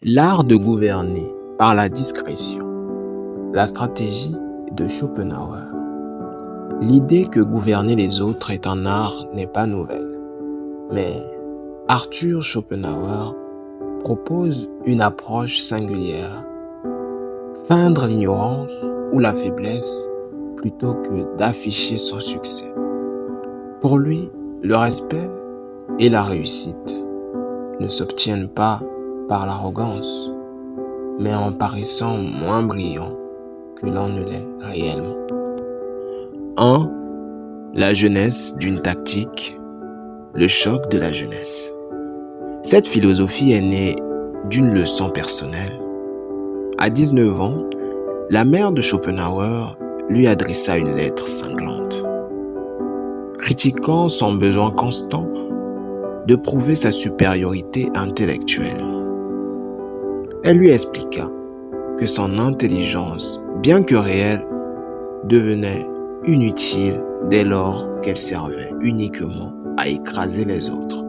L'art de gouverner par la discrétion. La stratégie de Schopenhauer. L'idée que gouverner les autres est un art n'est pas nouvelle. Mais Arthur Schopenhauer propose une approche singulière. Feindre l'ignorance ou la faiblesse plutôt que d'afficher son succès. Pour lui, le respect et la réussite ne s'obtiennent pas par l'arrogance, mais en paraissant moins brillant que l'on ne l'est réellement. 1. La jeunesse d'une tactique, le choc de la jeunesse. Cette philosophie est née d'une leçon personnelle. À 19 ans, la mère de Schopenhauer lui adressa une lettre cinglante, critiquant son besoin constant de prouver sa supériorité intellectuelle. Elle lui expliqua que son intelligence, bien que réelle, devenait inutile dès lors qu'elle servait uniquement à écraser les autres.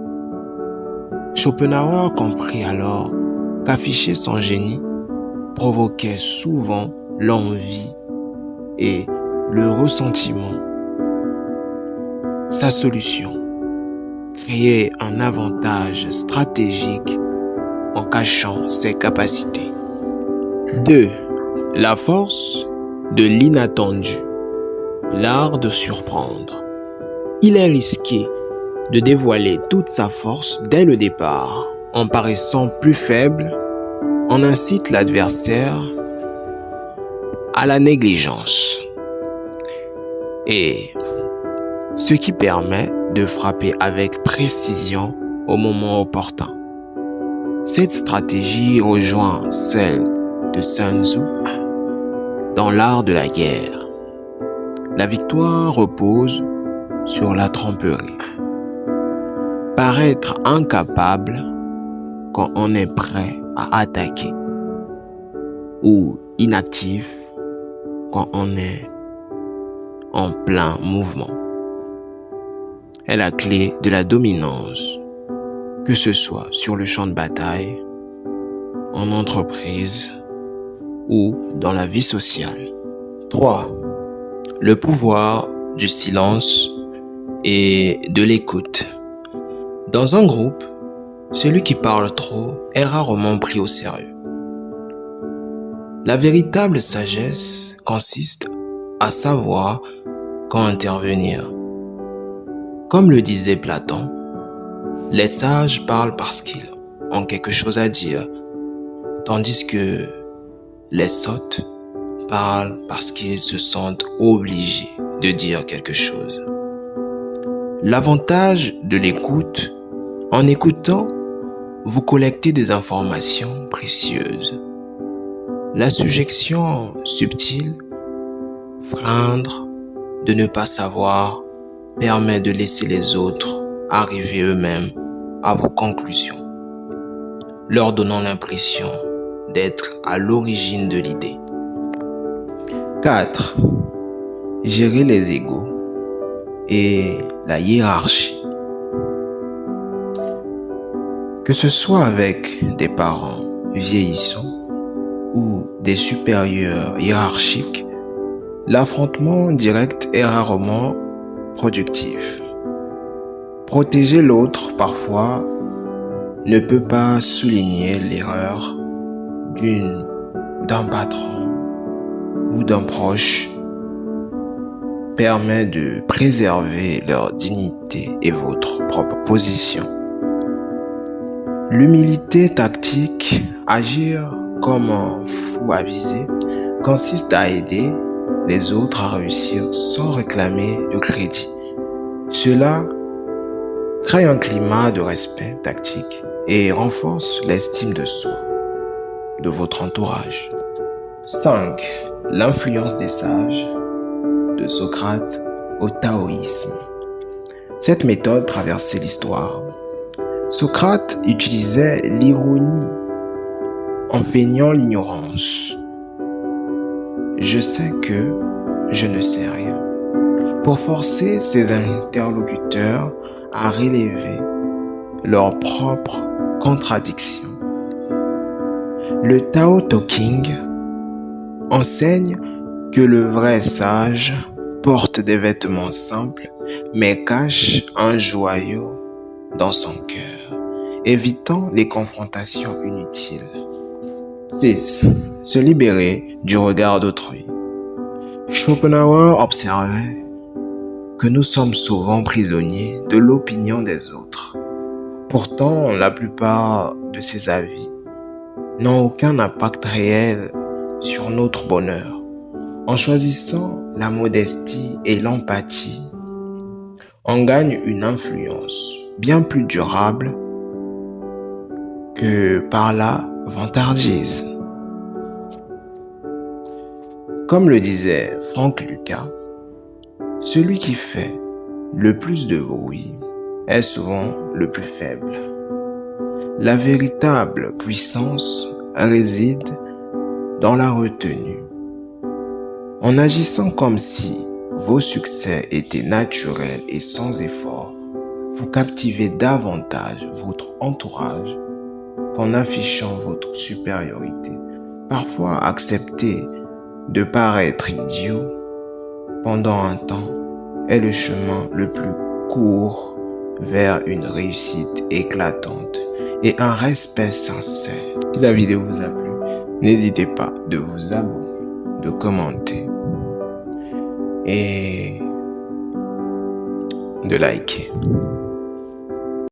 Schopenhauer comprit alors qu'afficher son génie provoquait souvent l'envie et le ressentiment. Sa solution, créer un avantage stratégique en cachant ses capacités. 2. La force de l'inattendu, l'art de surprendre. Il est risqué de dévoiler toute sa force dès le départ. En paraissant plus faible, on incite l'adversaire à la négligence, et ce qui permet de frapper avec précision au moment opportun. Cette stratégie rejoint celle de Sun Tzu dans l'art de la guerre. La victoire repose sur la tromperie. Paraître incapable quand on est prêt à attaquer, ou inactif quand on est en plein mouvement, est la clé de la dominance, que ce soit sur le champ de bataille, en entreprise ou dans la vie sociale. 3. Le pouvoir du silence et de l'écoute. Dans un groupe, celui qui parle trop est rarement pris au sérieux. La véritable sagesse consiste à savoir quand intervenir. Comme le disait Platon, les sages parlent parce qu'ils ont quelque chose à dire, tandis que les sottes parlent parce qu'ils se sentent obligés de dire quelque chose. L'avantage de l'écoute, en écoutant, vous collectez des informations précieuses. La suggestion subtile, feindre de ne pas savoir, permet de laisser les autres arriver eux-mêmes à vos conclusions, leur donnant l'impression d'être à l'origine de l'idée. 4. Gérer les égos et la hiérarchie. Que ce soit avec des parents vieillissants ou des supérieurs hiérarchiques, l'affrontement direct est rarement productif. Protéger l'autre, parfois, ne peut pas souligner l'erreur d'un patron ou d'un proche, permet de préserver leur dignité et votre propre position. L'humilité tactique, agir comme un fou avisé, consiste à aider les autres à réussir sans réclamer de crédit. Cela crée un climat de respect tactique et renforce l'estime de soi, de votre entourage. 5. L'influence des sages, de Socrate au taoïsme. Cette méthode traversait l'histoire. Socrate utilisait l'ironie en feignant l'ignorance. Je sais que je ne sais rien, pour forcer ses interlocuteurs à relever leurs propres contradictions. Le Tao Te Ching enseigne que le vrai sage porte des vêtements simples mais cache un joyau dans son cœur, évitant les confrontations inutiles. 6. Se libérer du regard d'autrui. Schopenhauer observait que nous sommes souvent prisonniers de l'opinion des autres. Pourtant, la plupart de ces avis n'ont aucun impact réel sur notre bonheur. En choisissant la modestie et l'empathie, on gagne une influence bien plus durable que par la vantardise. Comme le disait Frank Lucas, celui qui fait le plus de bruit est souvent le plus faible. La véritable puissance réside dans la retenue. En agissant comme si vos succès étaient naturels et sans effort, vous captivez davantage votre entourage qu'en affichant votre supériorité. Parfois, accepter de paraître idiot pendant un temps est le chemin le plus court vers une réussite éclatante et un respect sincère. Si la vidéo vous a plu, n'hésitez pas de vous abonner, de commenter et de liker.